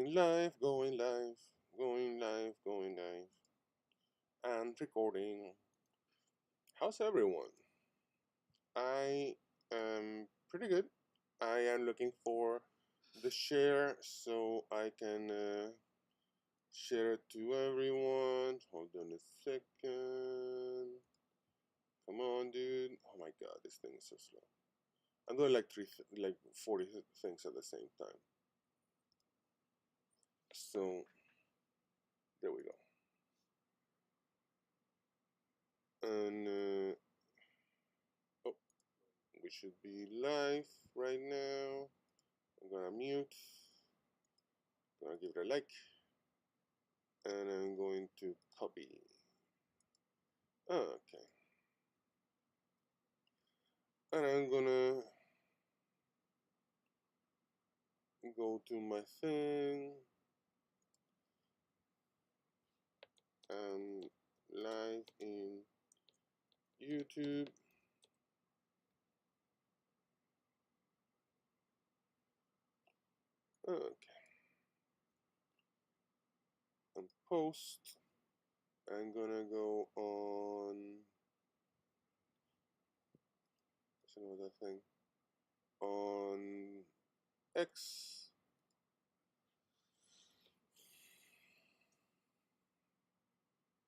Going live, going live, going live, going live, and recording. How's everyone? I am pretty good. I am looking for the share so I can share it to everyone. Hold on a second. Come on, dude. Oh my god, this thing is so slow. I'm doing like 40 things at the same time. So there we go. And oh, we should be live right now. I'm gonna mute. Gonna give it a like, and I'm going to copy. Okay, and I'm gonna go to my thing and live in YouTube. Okay, and post. I'm gonna go on. What's another thing? On X.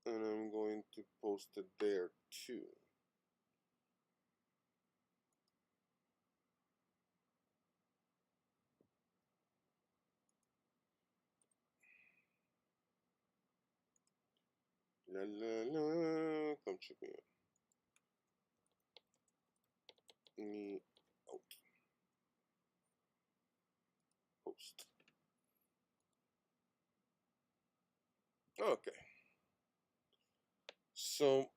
And I'm going to post it there too. La la la, come check me out. Me out. Post. Okay. So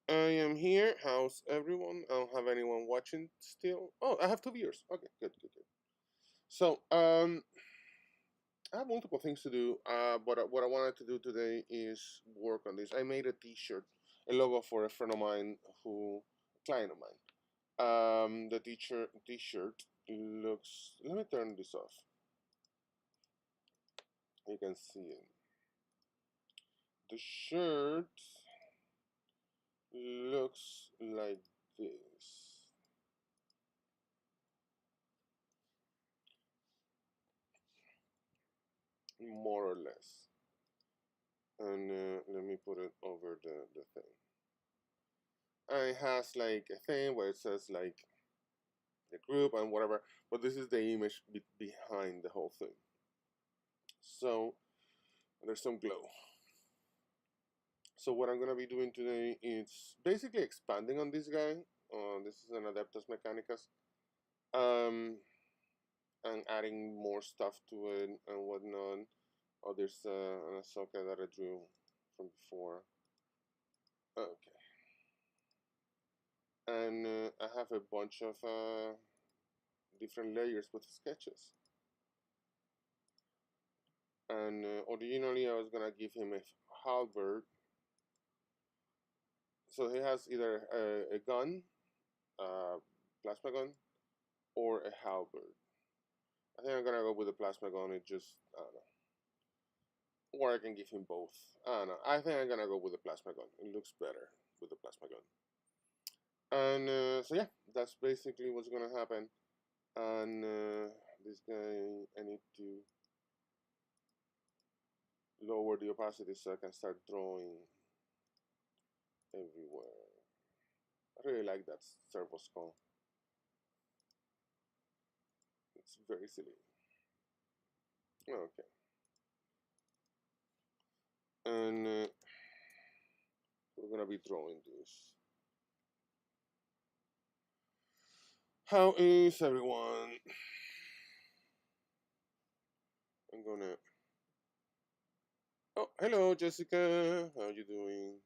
I am here. How's everyone? I don't have anyone watching still. Oh, I have 2 viewers. Okay, good, good, good. So I have multiple things to do. But what I wanted to do today is work on this. I made a T-shirt, a logo for a friend of mine a client of mine. The T-shirt looks. Let me turn this off. You can see it. The shirt looks like this. More or less. And let me put it over the thing. And it has like a thing where it says like the group and whatever, but this is the image behind the whole thing. So there's some glow. So what I'm gonna be doing today is basically expanding on this guy. This is an Adeptus Mechanicus. And adding more stuff to it and whatnot. Oh, there's an Ahsoka that I drew from before. Okay. And I have a bunch of different layers with sketches. And originally I was gonna give him a halberd. So he has either a gun, a plasma gun, or a halberd. I think I'm gonna go with the plasma gun. It just, I don't know. Or I can give him both. I don't know. I think I'm gonna go with the plasma gun. It looks better with the plasma gun. And so yeah, that's basically what's gonna happen. And this guy, I need to lower the opacity so I can start drawing everywhere. I really like that servo skull. It's very silly. Okay. And we're gonna be drawing this. How is everyone? I'm gonna. Oh, hello, Jessica. How are you doing?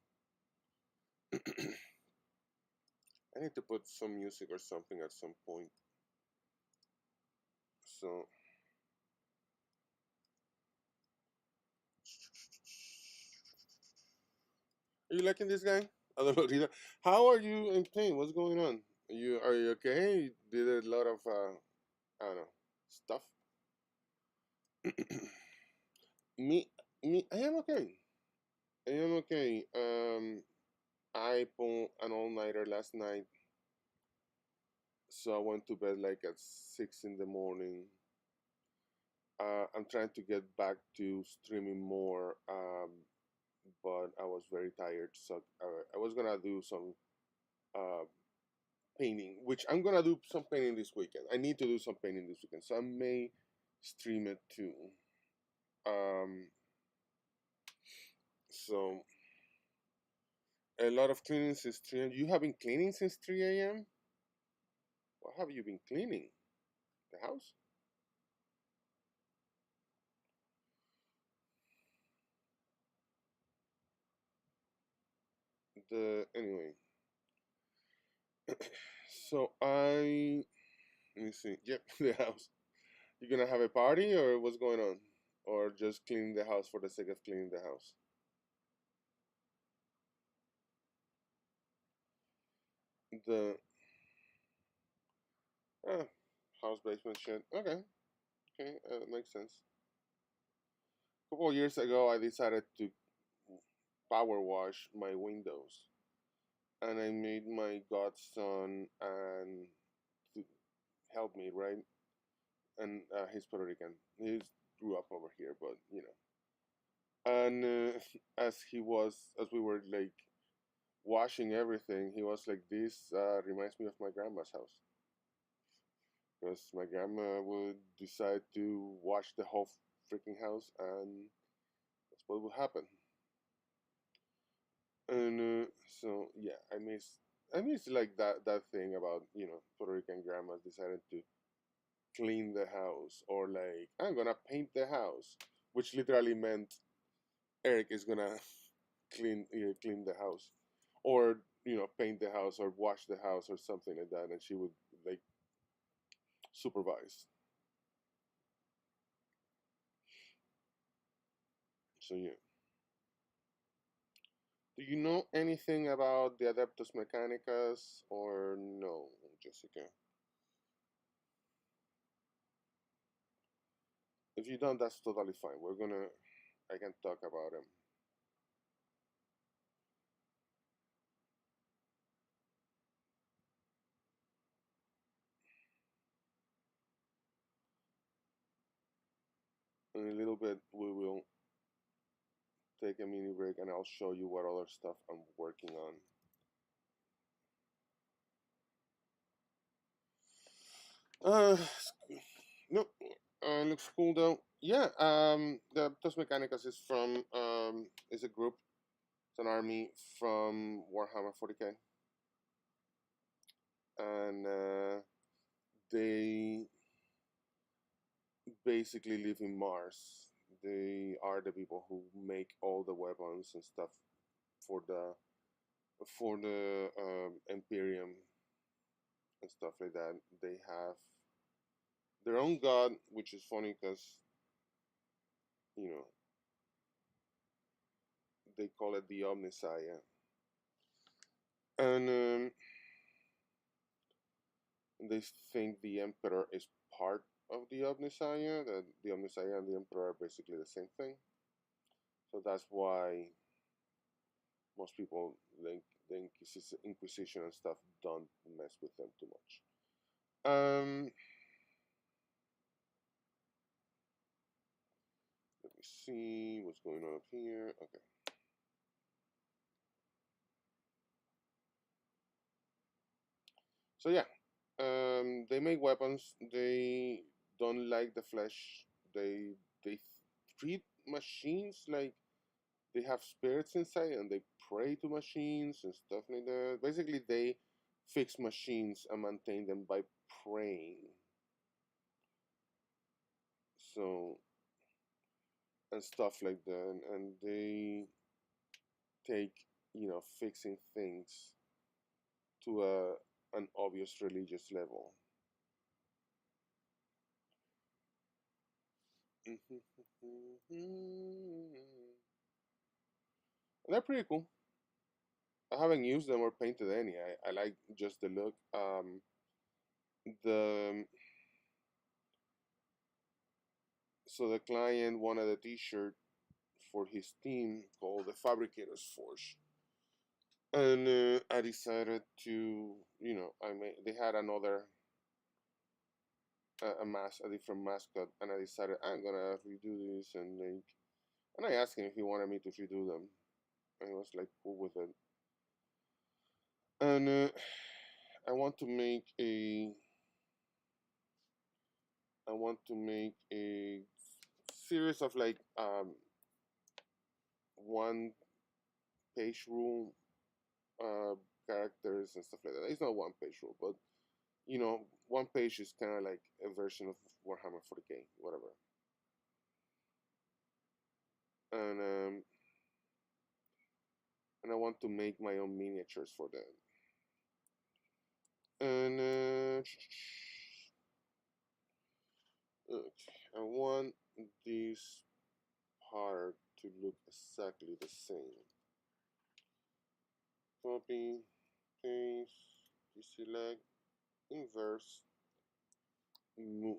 I need to put some music or something at some point. So. Are you liking this guy? I don't know, Rita. How are you in pain? What's going on? Are you okay? You did a lot of I don't know stuff. Me, I am okay. I am okay. I pulled an all-nighter last night, so I went to bed like at 6 in the morning. I'm trying to get back to streaming more, but I was very tired, so I was gonna do some uh, painting, which I'm gonna do some painting this weekend. I need to do some painting this weekend, so I may stream it too. Um, so a lot of cleaning since 3 a.m. You have been cleaning since 3 a.m. What have you been cleaning? The house? The anyway. So let me see. Yep, the house. You gonna have a party or what's going on? Or just cleaning the house for the sake of cleaning the house? The uh, house basement shit. Okay, okay, makes sense. A couple of years ago, I decided to power wash my windows, and I made my godson and to help me, right? And he's Puerto Rican. He grew up over here, but you know. And as we were like washing everything, he was like, "This reminds me of my grandma's house." Because my grandma would decide to wash the whole freaking house, and that's what would happen. And so yeah, I miss like that thing about Puerto Rican grandmas decided to clean the house, or like I'm gonna paint the house, which literally meant Eric is gonna clean the house, or paint the house or wash the house or something like that, and she would like supervise. So yeah. Do you know anything about the Adeptus Mechanicus or no, Jessica? If you don't, that's totally fine. I can talk about him in a little bit. We will take a mini break and I'll show you what other stuff I'm working on. Uh, no, looks cool though. Yeah, the Adeptus Mechanicus is from is a group, it's an army from Warhammer 40K, and they basically live in Mars. They are the people who make all the weapons and stuff for the Imperium and stuff like that. They have their own god, which is funny because you know they call it the Omnissiah, and they think the Emperor is part of the Omnissiah. That the Omnissiah and the Emperor are basically the same thing. So that's why most people think the Inquisition and stuff don't mess with them too much. Let me see what's going on up here. Okay. So yeah, they make weapons. They don't like the flesh. They treat machines like they have spirits inside, and they pray to machines and stuff like that. Basically, they fix machines and maintain them by praying. So and stuff like that, and they take fixing things to an obvious religious level. And they're pretty cool. I haven't used them or painted any. I like just the look. The So the client wanted a T-shirt for his team called the Fabricators Forge. And I decided to, they had another a different mascot, and I decided I'm gonna redo this, and I asked him if he wanted me to redo them, and he was like cool with it. And I want to make a series of like one page rule characters and stuff like that. It's not one page rule, but one page is kind of like a version of Warhammer 40k, whatever. And I want to make my own miniatures for that. And okay, I want this part to look exactly the same. Copy, paste, deselect, inverse, move.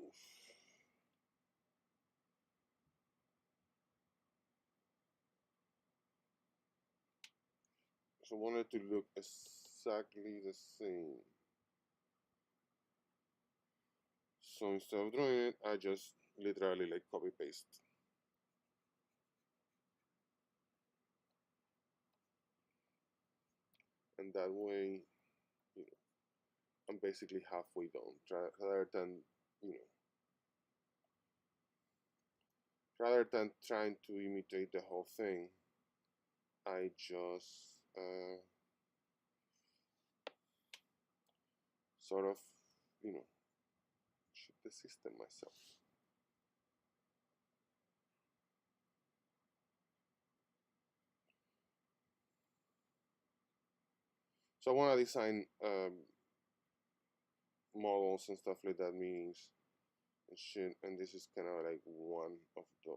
So I want it to look exactly the same. So instead of drawing it, I just literally like copy paste. And that way, I'm basically halfway done. Rather than trying to imitate the whole thing, I just sort of, shoot the system myself. So I want to design models and stuff like that, meanings and shit, and this is kind of like one of those.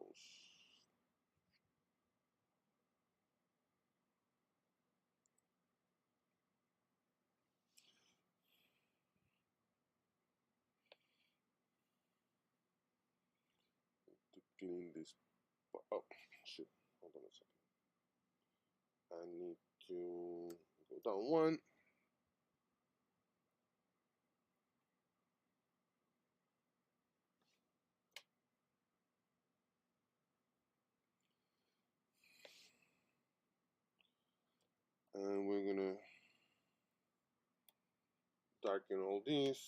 To clean this, oh shit, hold on a second. I need to go down one. And we're gonna darken all this.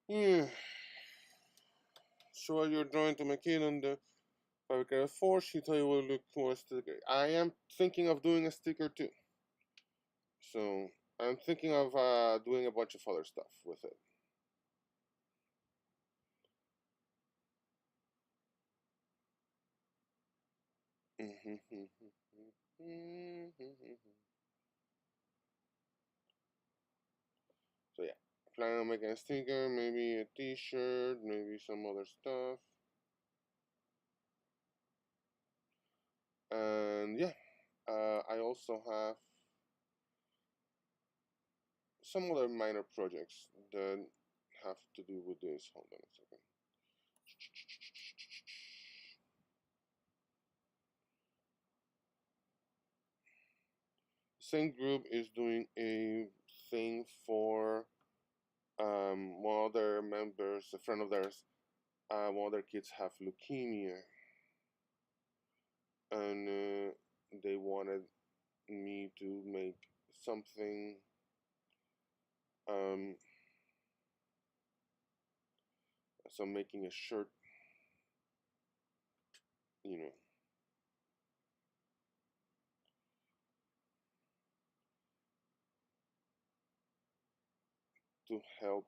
Yeah. So while you're drawing to make it on the Fabricator Forge, he thought it would look more sticker. I am thinking of doing a sticker too. So I'm thinking of doing a bunch of other stuff with it. So yeah, plan on making a sticker, maybe a t-shirt, maybe some other stuff. And yeah, I also have some other minor projects that have to do with this. Hold on a second. Same group is doing a thing for one of their members, a friend of theirs. One of their kids have leukemia, and they wanted me to make something. So I'm making a shirt, to help.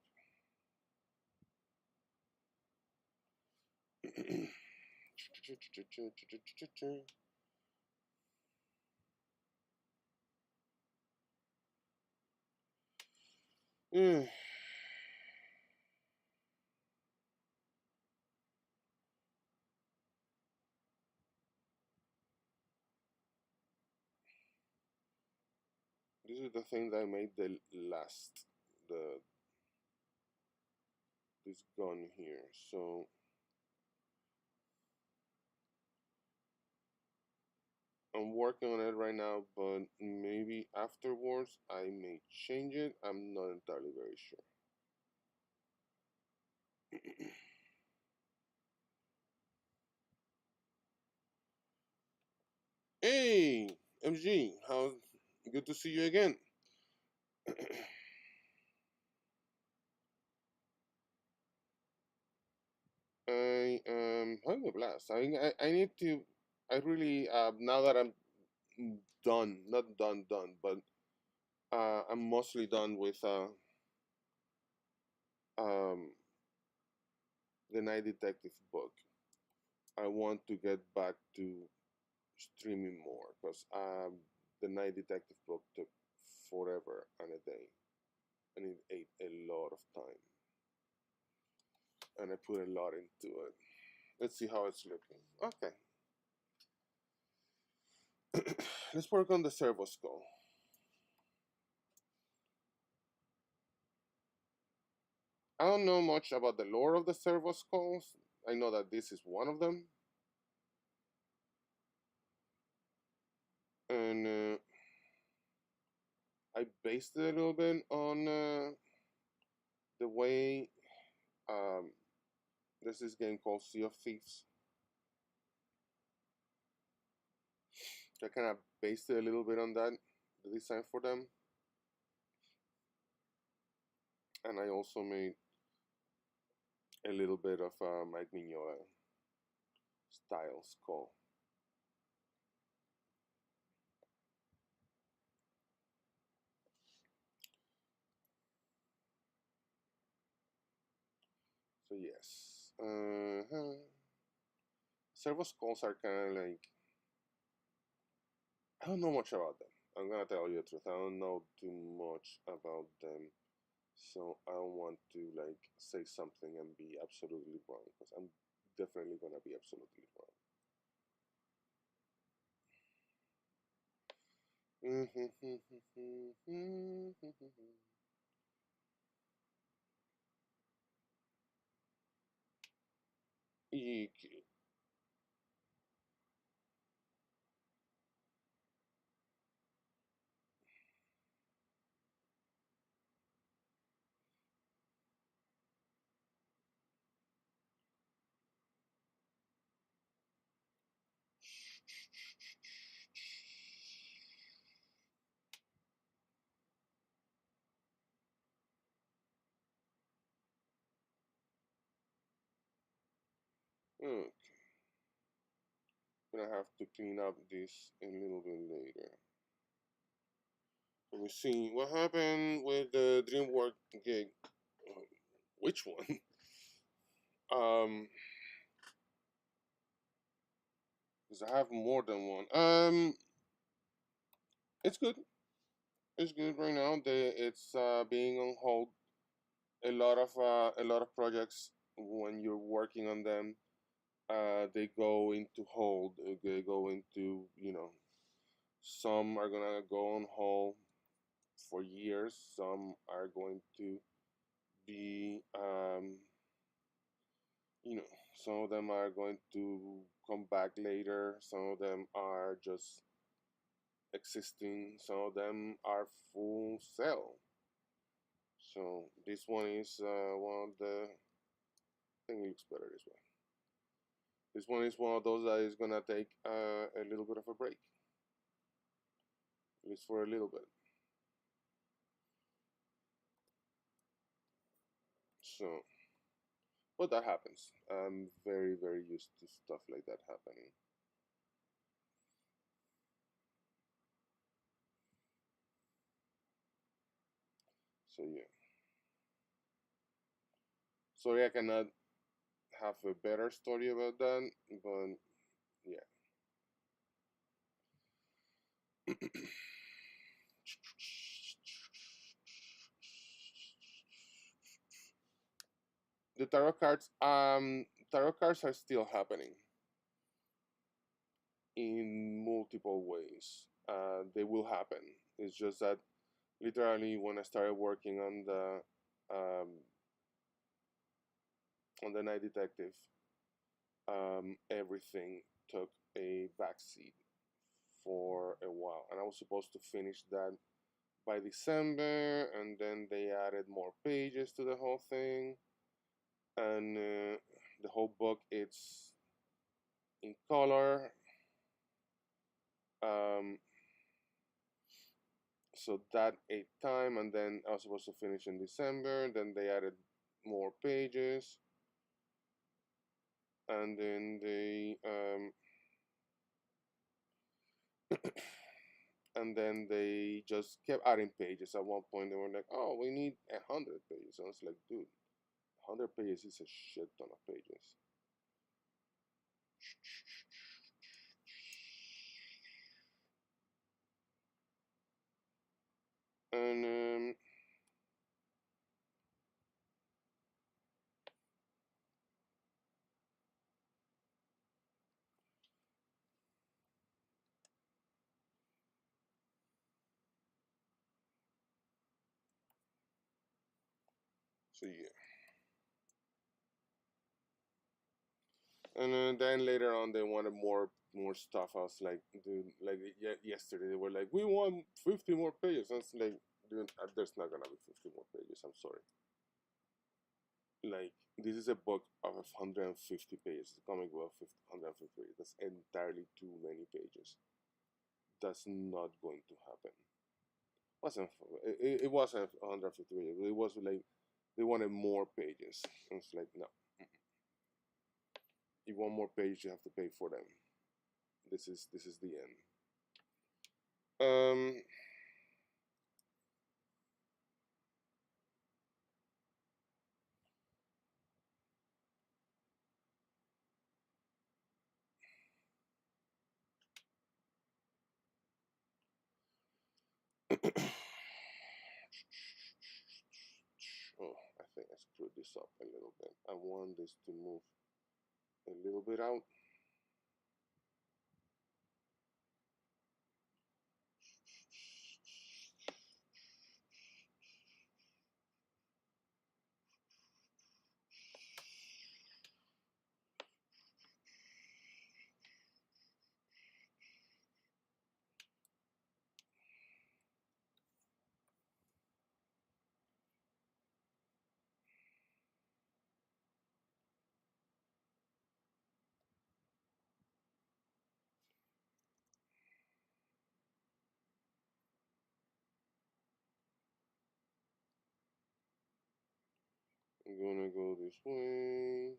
This is the thing that I made the last, this gun here. So I'm working on it right now, but maybe afterwards I may change it. I'm not entirely very sure. Hey, MG, how good to see you again. I am having a blast. I need to. I really now that I'm done, not done, but I'm mostly done with um the Night Detective book. I want to get back to streaming more because the Night Detective book took forever and a day, and it ate a lot of time, and I put a lot into it. Let's see how it's looking. Okay, let's work on the servo skull. I don't know much about the lore of the servo skulls. I know that this is one of them, and I based it a little bit on the way um, there's this game called Sea of Thieves. I kind of based it a little bit on that, the design for them, and I also made a little bit of Mike Mignola style skull. So yes, servo skulls are kind of like, I don't know much about them. I'm gonna tell you the truth. I don't know too much about them, so I don't want to like say something and be absolutely wrong because I'm definitely gonna be absolutely wrong. EQ. Okay, gonna have to clean up this a little bit later. Let me see what happened with the DreamWorks gig. Which one? Um, because I have more than one. It's good. It's good right now. It's being on hold. A lot of projects when you're working on them, they go into hold. They go into, some are gonna go on hold for years. Some are going to be you know, some of them are going to come back later. Some of them are just existing. Some of them are full sale. So this one is one of the. I think it looks better this way. This one is one of those that is gonna take a little bit of a break, at least for a little bit. So, but that happens. I'm very used to stuff like that happening. So yeah. Sorry, I cannot have a better story about that, but yeah. The tarot cards are still happening in multiple ways. They will happen. It's just that literally when I started working on the Night Detective, everything took a backseat for a while, and I was supposed to finish that by December, and then they added more pages to the whole thing, and the whole book it's in color. Um, so that ate time, and then I was supposed to finish in December. Then they added more pages, and then they just kept adding pages. At one point, they were like, "Oh, we need 100 pages." I was like, "Dude, 100 pages is a shit ton of pages." And so yeah. And then later on, they wanted more stuff. I was like, dude, like yesterday they were like, we want 50 more pages. I was like, dude, there's not gonna be 50 more pages. I'm sorry. Like this is a book of 150 pages. The comic book of 150 pages. That's entirely too many pages. That's not going to happen. Wasn't it wasn't 150 pages. It was like they wanted more pages. And it's like no. You want more pages, you have to pay for them. This is the end. Um, oh, I think I screwed this up a little bit. I want this to move a little bit out. I'm gonna go this way.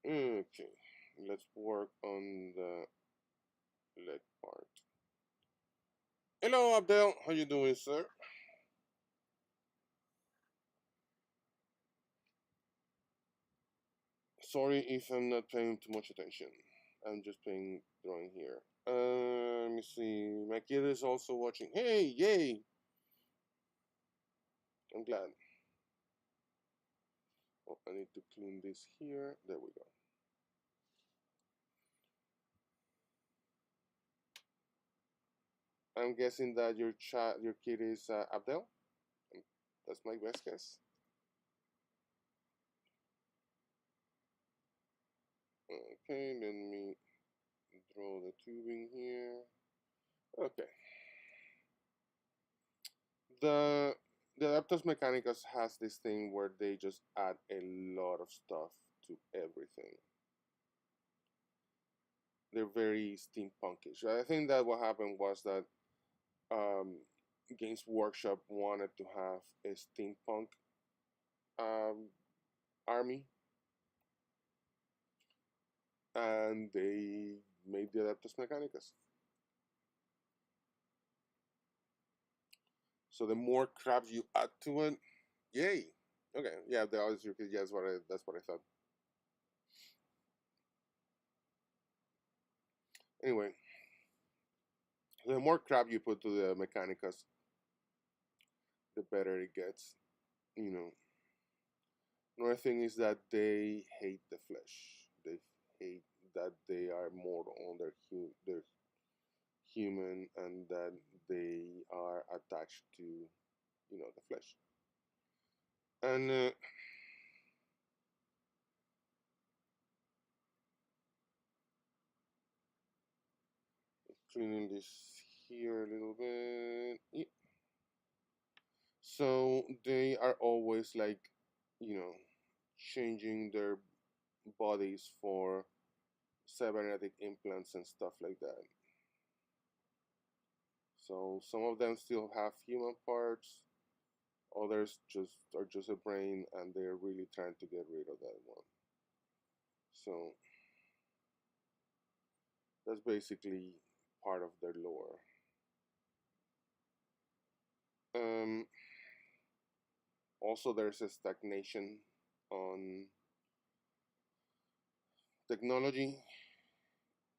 Okay, let's work on the leg part. Hello, Abdel. How you doing, sir? Sorry if I'm not paying too much attention. I'm just paying drawing here. Let me see. My kid is also watching. Hey, yay! I'm glad. Oh, I need to clean this here. There we go. I'm guessing that your kid is Abdel. That's my best guess. Okay, let me draw the tubing here. Okay. The the Adeptus Mechanicus has this thing where they just add a lot of stuff to everything. They're very steampunkish. I think that what happened was that um, Games Workshop wanted to have a steampunk um, army, and they made the Adeptus Mechanicus. So the more crap you add to it, yay! Okay, yeah, the odds you could. Yeah, that's what I thought. Anyway, the more crap you put to the Mechanicus, the better it gets. You know, another thing is that they hate the flesh. They hate that they are mortal, they're human, and that they are attached to, the flesh. And cleaning this here a little bit. Yeah. So they are always like, you know, changing their bodies for cybernetic implants and stuff like that. So some of them still have human parts, others just a brain, and they're really trying to get rid of that one. So that's basically part of their lore. Um, Also, there's a stagnation on technology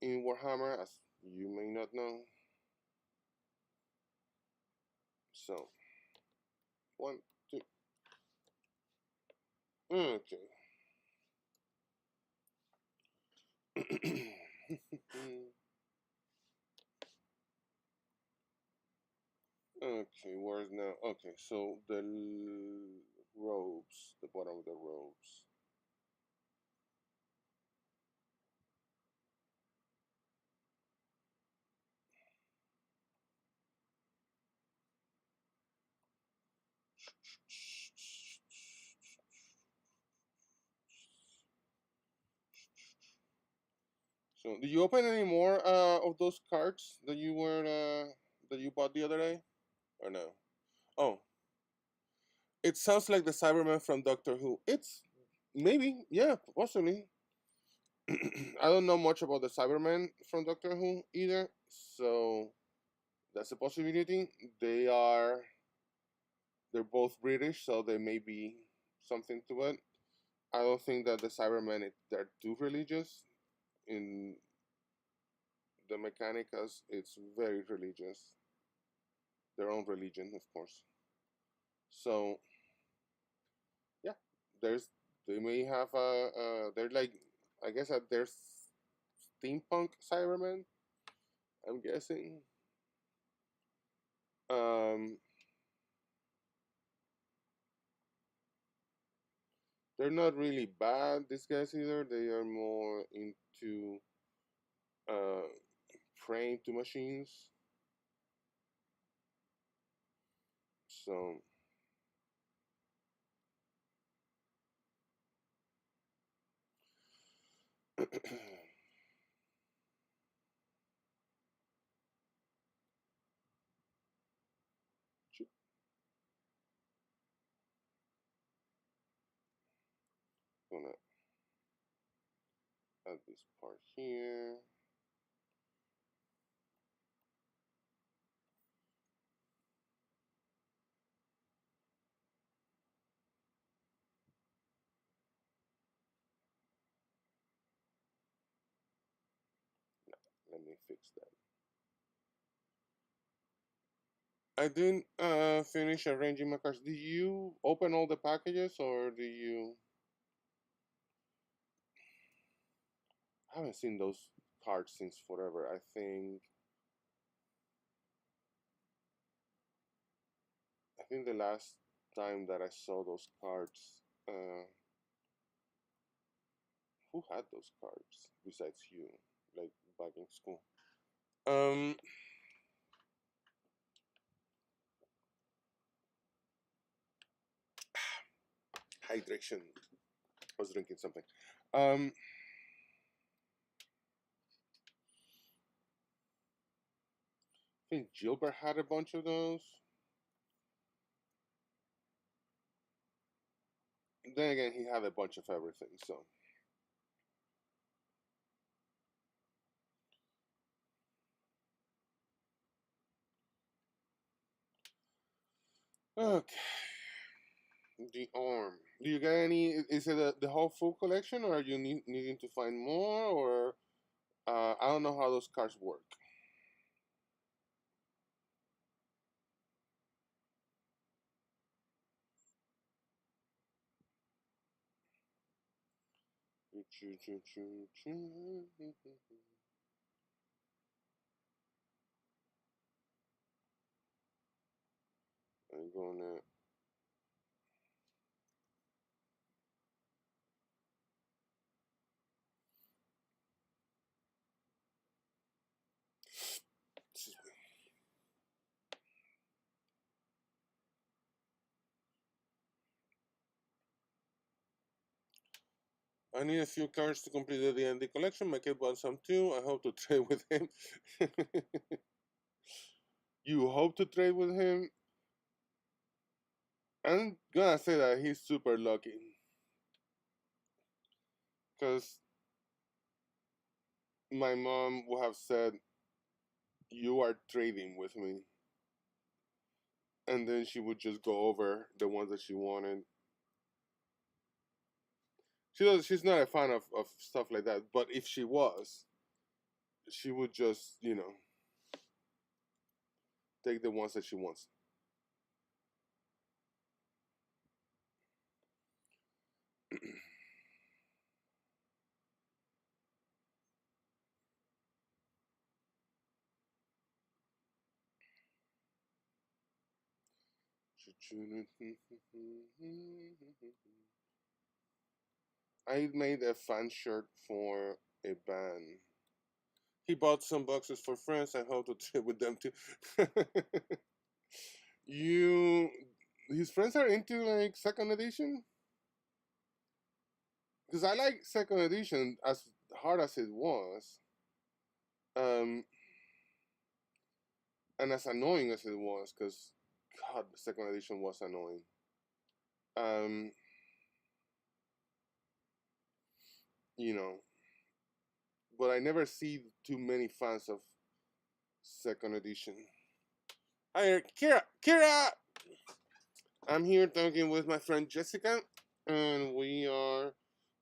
in Warhammer, as you may not know. So, one, two, okay. Okay, where's now? Okay, so the robes, the bottom of the robes. So, did you open any more of those cards that you were that you bought the other day, or no? Oh, it sounds like the Cyberman from Doctor Who. It's maybe, yeah, possibly. I don't know much about the Cybermen from Doctor Who either, so that's a possibility. They are they're both British, so there may be something to it. I don't think that the Cybermen they're too religious. In the Mechanicus, it's very religious. Their own religion, of course. So yeah, there's they may have they're like I guess there's steampunk Cybermen. I'm guessing. Um, they're not really bad, these guys either. They are more into uh, praying to machines. So, gonna add this part here. Let me fix that. I didn't finish arranging my cards. Did you open all the packages, or do you? I haven't seen those cards since forever. I think the last time that I saw those cards, who had those cards besides you, like back in school? Um, Hydration. I was drinking something. Um, I think Gilbert had a bunch of those. Then again, he had a bunch of everything. So, okay. The arm. Do you get any? Is it the whole full collection, or are you needing to find more? Or I don't know how those cards work. I'm gonna. I need a few cards to complete the D&D collection. My kid bought some too. I hope to trade with him. You hope to trade with him? I'm gonna say that he's super lucky. Because my mom would have said, "You are trading with me." And then she would just go over the ones that she wanted. She's not a fan of stuff like that, but if she was, she would just, take the ones that she wants. I made a fan shirt for a band. He bought some boxes for friends. I hope to trade with them too. you, his friends are into like second edition? Because I like second edition as hard as it was, um, and as annoying as it was. Because God, the second edition was annoying. Um, you know, but I never see too many fans of second edition. Hi, Kira. Kira. I'm here talking with my friend Jessica, and we are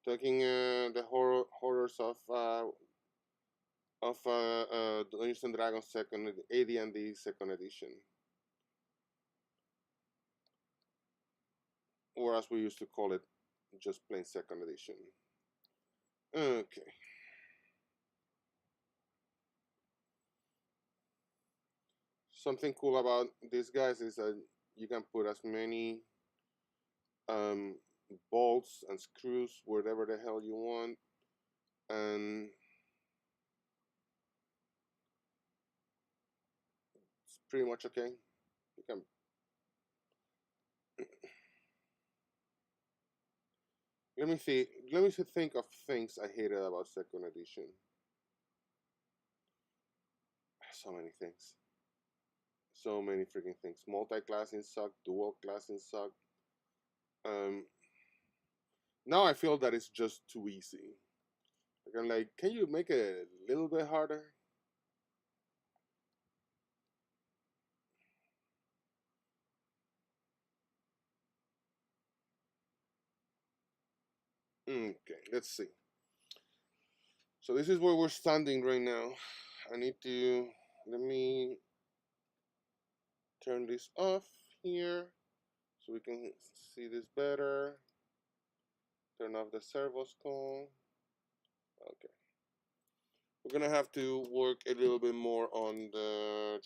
talking the horrors of Dungeons and Dragons second AD&D second edition, or as we used to call it, just plain second edition. Okay. Something cool about these guys is that you can put as many um, bolts and screws wherever the hell you want, and it's pretty much okay. You can. Let me see. Let me think of things I hated about second edition. So many things. So many freaking things. Multi-classing sucked. Dual classing sucked. Um, Now I feel that it's just too easy. Like I'm like, can you make it a little bit harder? Okay, let's see. So this is where we're standing right now. I need to let me turn this off here so we can see this better. Turn off the servo skull. Okay. We're gonna have to work a little bit more on the.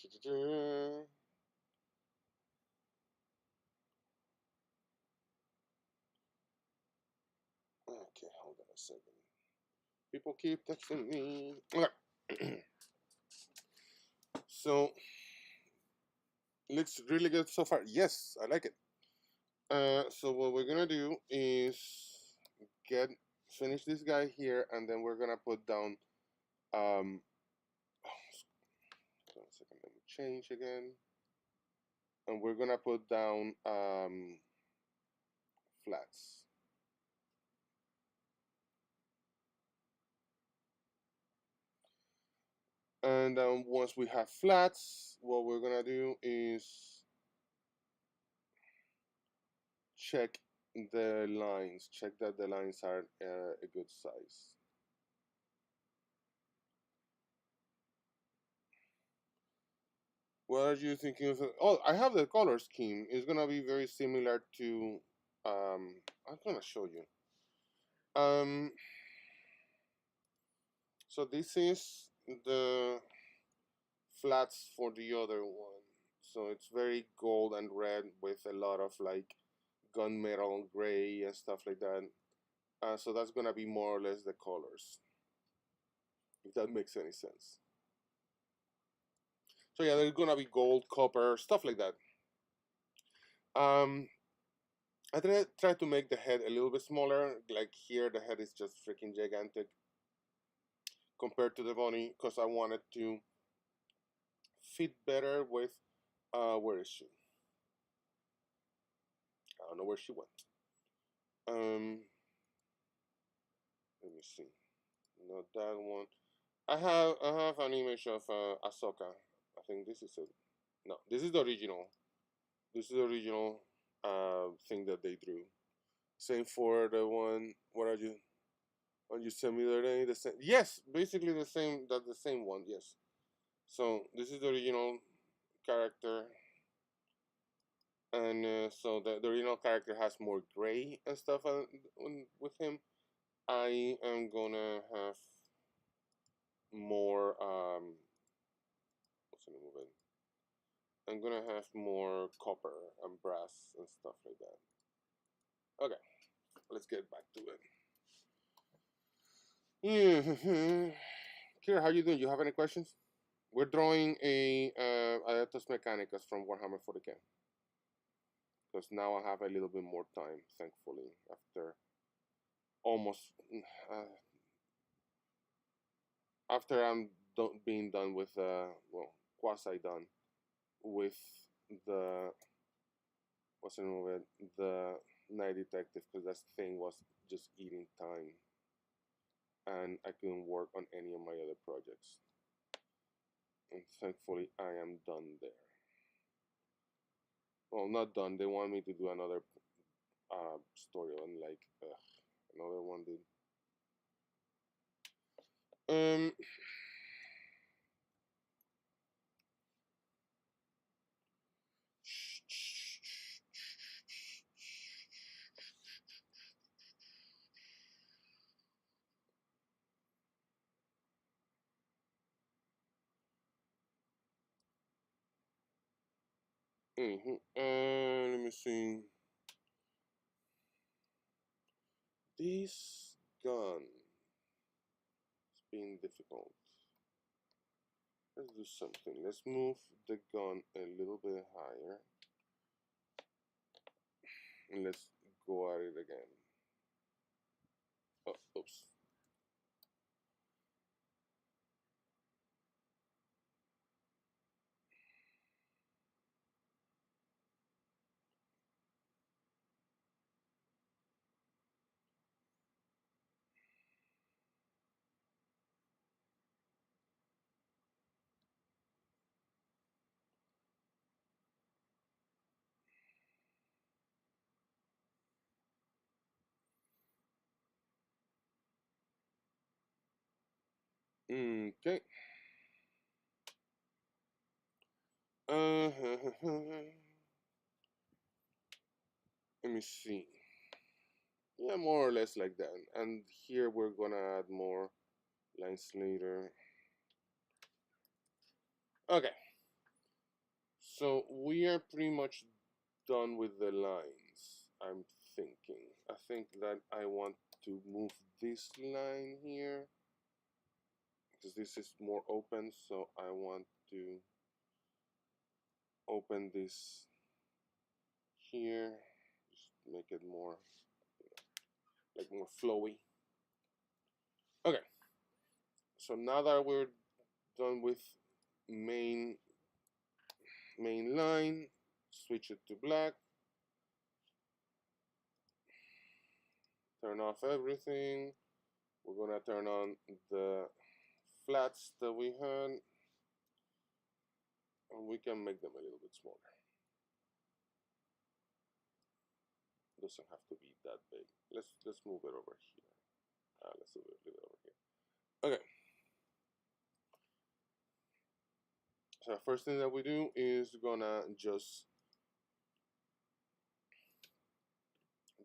Okay, hold on a second. People keep texting me. Okay. So looks really good so far. Yes, I like it. So what we're gonna do is get finish this guy here, and then we're gonna put down. Hold on a second. Let me change again, and we're gonna put down flats. And once we have flats, what we're gonna do is check the lines. Check that the lines are a good size. What are you thinking of? Oh, I have the color scheme. It's gonna be very similar to. I'm gonna show you. Um, So this is the flats for the other one. So it's very gold and red with a lot of like gunmetal gray and stuff like that. So that's gonna be more or less the colors, if that makes any sense. So yeah, there's gonna be gold, copper, stuff like that. I try to make the head a little bit smaller. Like here, the head is just freaking gigantic compared to the body, because I wanted to fit better with. Where is she? I don't know where she went. Let me see. Not that one. I have an image of Ahsoka. I think this is it. No, this is the original. This is the original thing that they drew. Same for the one. What are you? When you send me the other day, the same. Yes, basically the same. That's the same one. Yes. So this is the original character, and so the original character has more gray and stuff with him. I am gonna have more. What's the name of it? I'm gonna have more copper and brass and stuff like that. Okay, let's get back to it. Yeah. Kira, how you doing? You have any questions? We're drawing a Adeptus Mechanicus from Warhammer 40k. Because now I have a little bit more time, thankfully, after almost after I'm being done with well, quasi done with the what's the name of it, the Night Detective, because that thing was just eating time, and I couldn't work on any of my other projects, and thankfully I am done there. Well, not done. They want me to do another story on like another one, dude. Um. Let me see. This gun is being difficult. Let's do something. Let's move the gun a little bit higher. And let's go at it again. Oh, oops. Okay. Let me see. Yeah, more or less like that. And here we're gonna add more lines later. Okay. So we are pretty much done with the lines, I'm thinking. I think that I want to move this line here, because this is more open, so I want to open this here, just make it more, like more flowy. Okay, so now that we're done with main line, switch it to black, turn off everything. We're gonna turn on the flats that we had, and we can make them a little bit smaller. Doesn't have to be that big. Let's move it over here. Let's leave it over here. Okay. So first thing that we do is gonna just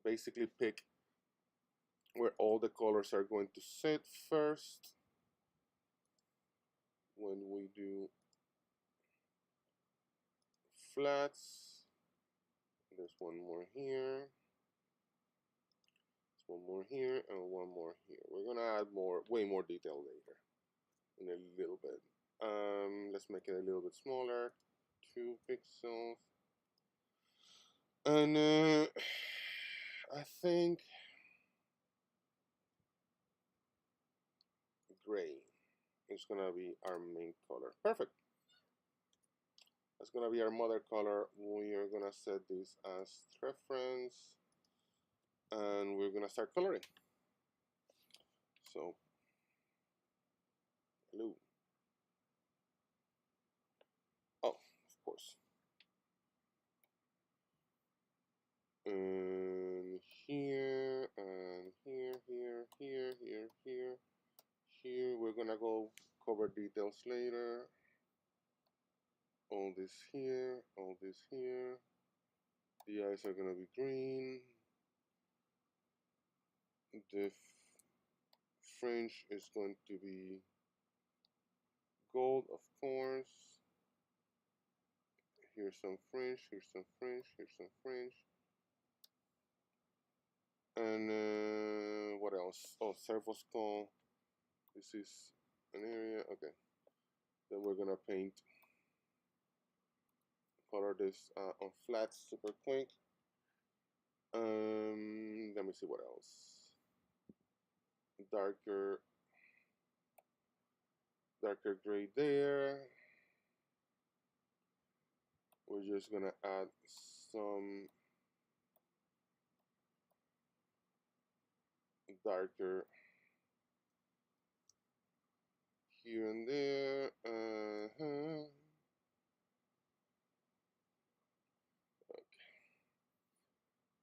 basically pick where all the colors are going to sit first. when we do flats. There's one more here. There's one more here and one more here. We're gonna add way more detail later in a little bit. Let's make it a little bit smaller, 2 pixels. And I think gray is gonna be our main color. Perfect. That's gonna be our mother color. We are gonna set this as reference, and we're gonna start coloring. So, blue. Oh, of course. And here, and here. We're gonna go cover details later. All this here, all this here. The eyes are gonna be green. The fringe is going to be gold, of course. Here's some fringe, here's some fringe, here's some fringe. And what else? Oh, servo skull. This is an area. Okay. Then we're gonna paint, color this on flat super quick. Let me see what else. Darker gray there. We're just gonna add some darker here and there. Okay.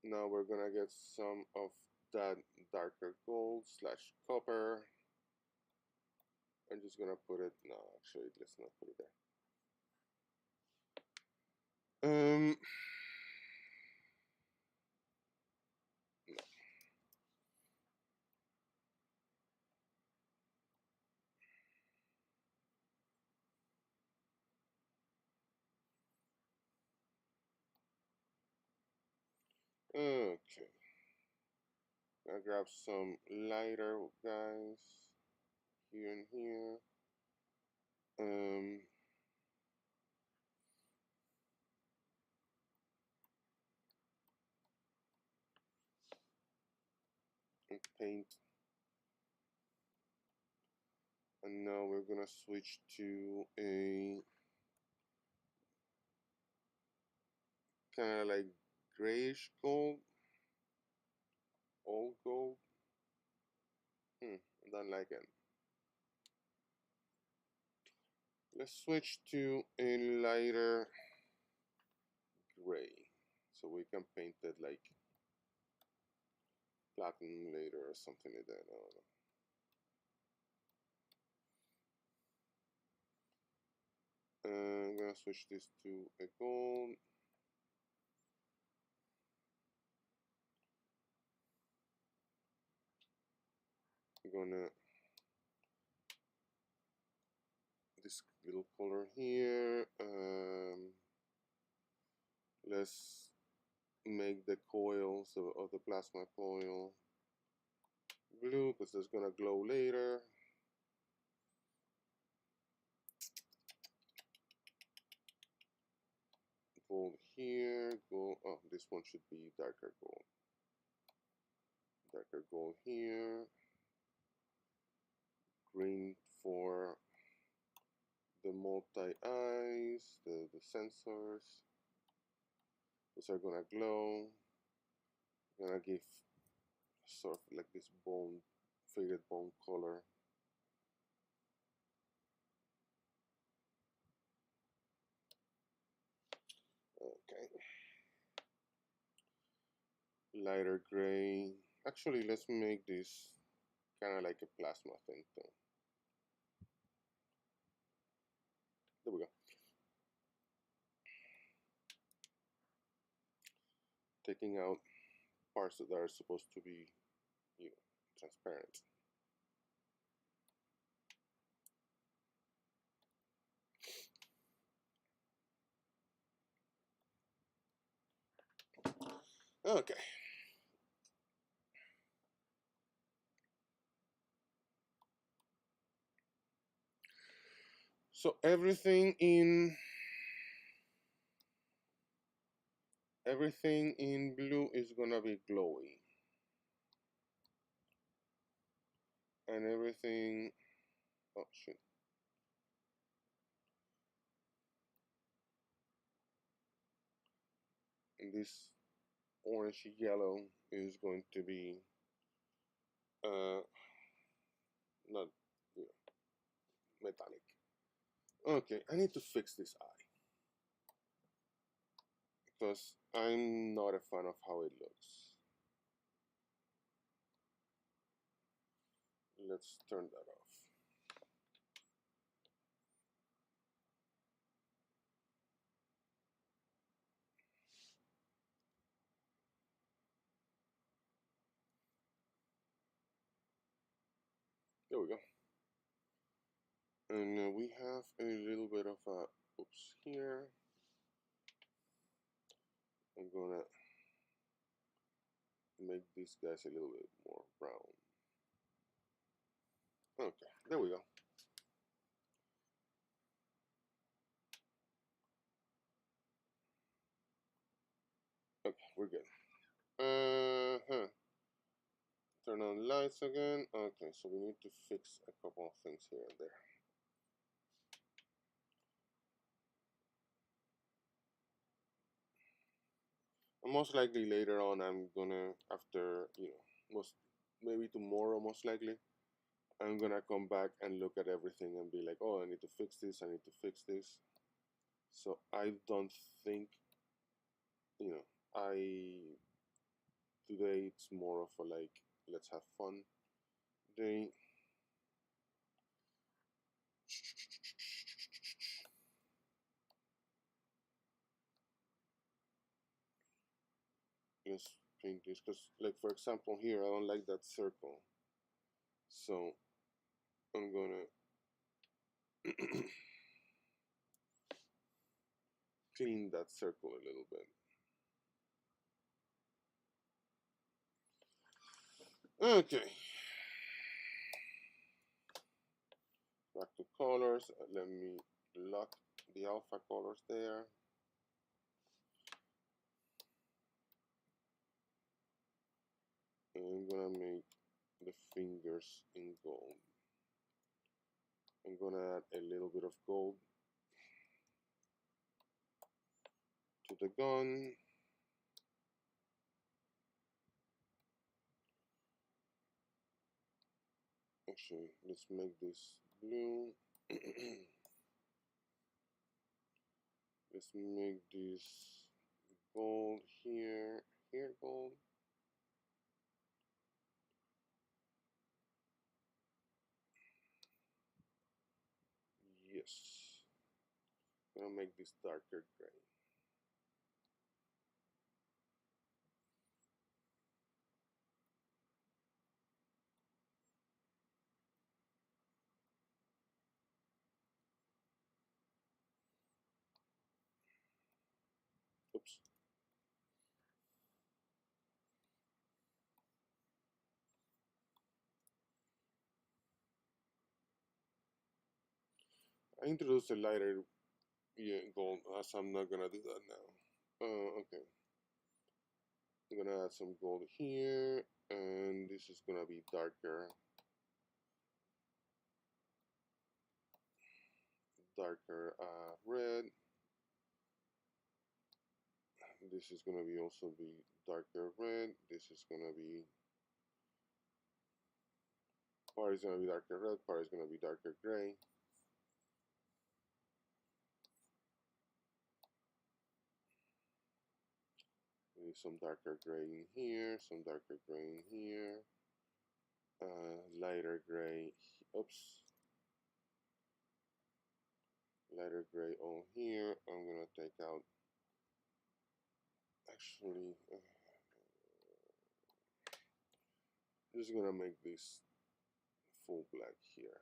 Now we're gonna get some of that darker gold slash copper. I'm just gonna put it. No, actually, let's not put it there. No. Okay. I'll grab some lighter guys here and here. And paint. And now we're gonna switch to a kind of like grayish gold, old gold. I don't like it. Let's switch to a lighter gray, so we can paint it like platinum later or something like that. I don't know. I'm gonna switch this to a gold. I'm gonna this little color here. Let's make the coils of the plasma coil blue because it's gonna glow later. Gold here, gold. Oh, this one should be darker gold. Darker gold here. Green for the multi-eyes, the sensors. Those are gonna glow. Gonna give sort of like this bone, faded bone color. Okay. Lighter gray. Actually, let's make this kind of like a plasma thing too. There we go. Taking out parts that are supposed to be, you know, transparent. Okay. So everything in blue is gonna be glowy, and everything. Oh shit. And this orangey yellow is going to be not, you know, metallic. Okay, I need to fix this eye because I'm not a fan of how it looks. Let's turn that off. There we go. And we have a little bit of a oops here. I'm gonna make these guys a little bit more brown. Okay, there we go. Okay, we're good. Turn on lights again. Okay, so we need to fix a couple of things here and there. And most likely later on, I'm gonna, after, maybe tomorrow, most likely, I'm gonna come back and look at everything and be like, oh, I need to fix this, I need to fix this. So I don't think, today it's more of a like, let's have fun day. Let's paint this, because like for example here, I don't like that circle. So I'm gonna clean that circle a little bit. Okay. Back to colors. Let me lock the alpha colors there. And I'm gonna make the fingers in gold. I'm gonna add a little bit of gold to the gun. Actually, let's make this blue. Let's make this gold here. Here, gold. Yes. I'm gonna make this darker gray. Oops. I introduced a lighter gold, as I'm not gonna do that now. Okay. I'm gonna add some gold here, and this is gonna be darker. Red. This is gonna be also be darker red. This is gonna be, part is gonna be darker red, part is gonna be darker gray. Maybe some darker gray in here, some darker gray in here, lighter gray. Oops. Lighter gray on here. I'm gonna take out. Actually, just gonna make this full black here.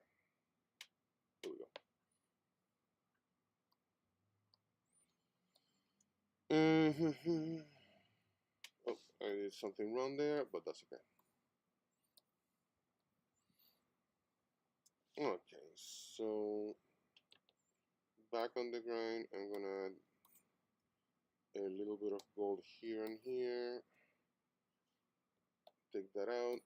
There we go. Oh, I did something wrong there, but that's okay. Okay, so back on the grind, I'm gonna add a little bit of gold here and here. Take that out.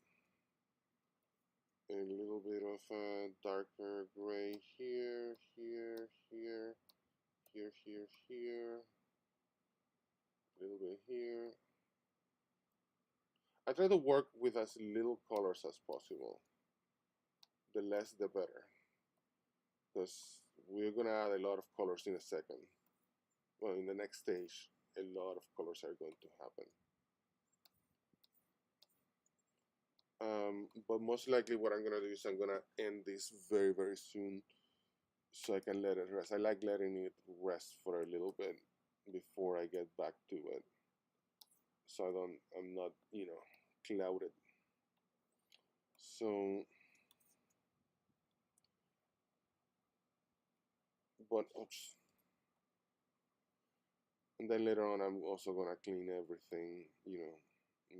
A little bit of a darker gray here, here, here, here, here, here. A little bit here. I try to work with as little colors as possible. The less, the better. Because we're gonna add a lot of colors in a second. Well, in the next stage, a lot of colors are going to happen. But most likely what I'm gonna do is I'm gonna end this very, very soon so I can let it rest. I like letting it rest for a little bit before I get back to it. So I'm not, clouded. So, but, oops. And then later on, I'm also gonna clean everything,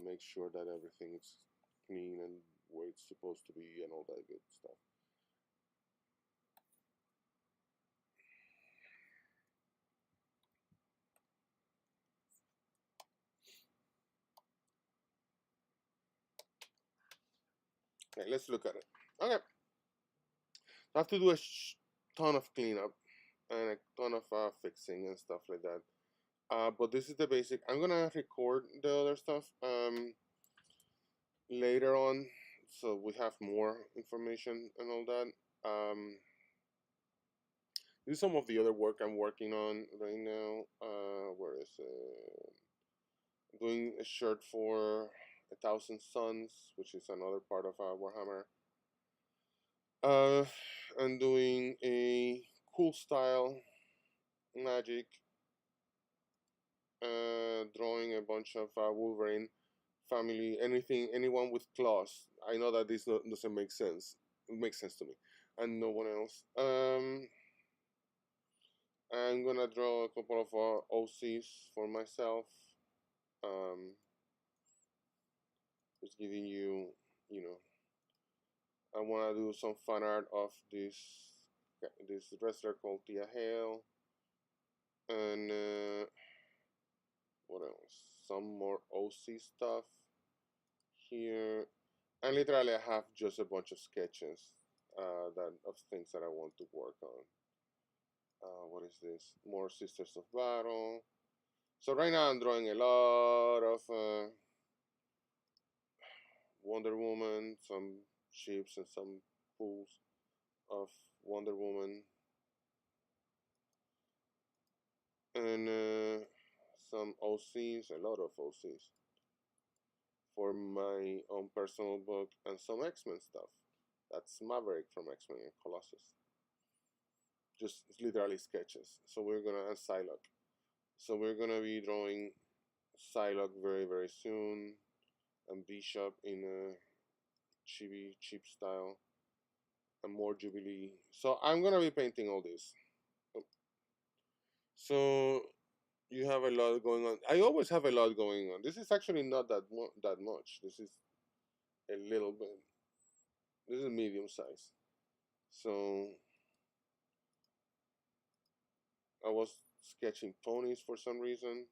make sure that everything is clean and where it's supposed to be and all that good stuff. Okay, let's look at it. Okay. I have to do a ton of cleanup and a ton of fixing and stuff like that. But this is the basic. I'm gonna record the other stuff later on, so we have more information and all that. This is some of the other work I'm working on right now. Where is it? Doing a shirt for 1,000 Suns, which is another part of Warhammer. I'm doing a cool style magic. Drawing a bunch of Wolverine family, anyone with claws. I know that this doesn't make sense. It makes sense to me, and no one else. I'm gonna draw a couple of OCs for myself. Just giving you, I wanna do some fan art of this wrestler called Tia Hale, and what else? Some more OC stuff here, and literally I have just a bunch of sketches of things that I want to work on. What is this? More Sisters of Battle. So right now I'm drawing a lot of Wonder Woman, some ships and some pools of Wonder Woman, and some OCs, a lot of OCs for my own personal book, and some X-Men stuff. That's Maverick from X-Men and Colossus. Just literally sketches. So we're gonna, and Psylocke. So we're gonna be drawing Psylocke very, very soon, and Bishop in a Chibi cheap style, and more Jubilee. So I'm gonna be painting all this. So you have a lot going on. I always have a lot going on. This is actually not that much. This is a little bit. This is medium size. So I was sketching ponies for some reason,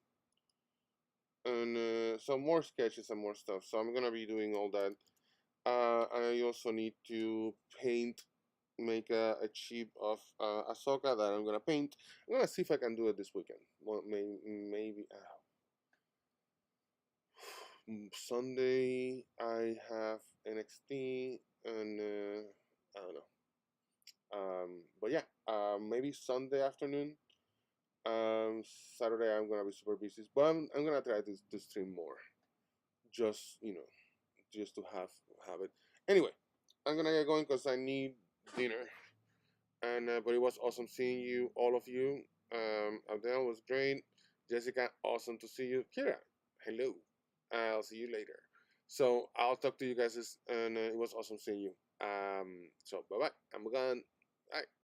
and some more sketches and more stuff. So I'm gonna be doing all that. I also need to make a chip of Ahsoka that I'm gonna paint. I'm gonna see if I can do it this weekend. Well, maybe Sunday I have NXT, and I don't know. But yeah, maybe Sunday afternoon. Saturday I'm gonna be super busy, but I'm gonna try to stream more. Just just to have it. Anyway, I'm gonna get going because I need dinner. And but it was awesome seeing you, all of you. Adele was great. Jessica, awesome to see you. Kira, hello. I'll see you later. So I'll talk to you guys, and it was awesome seeing you. So bye bye. I'm gone. Bye.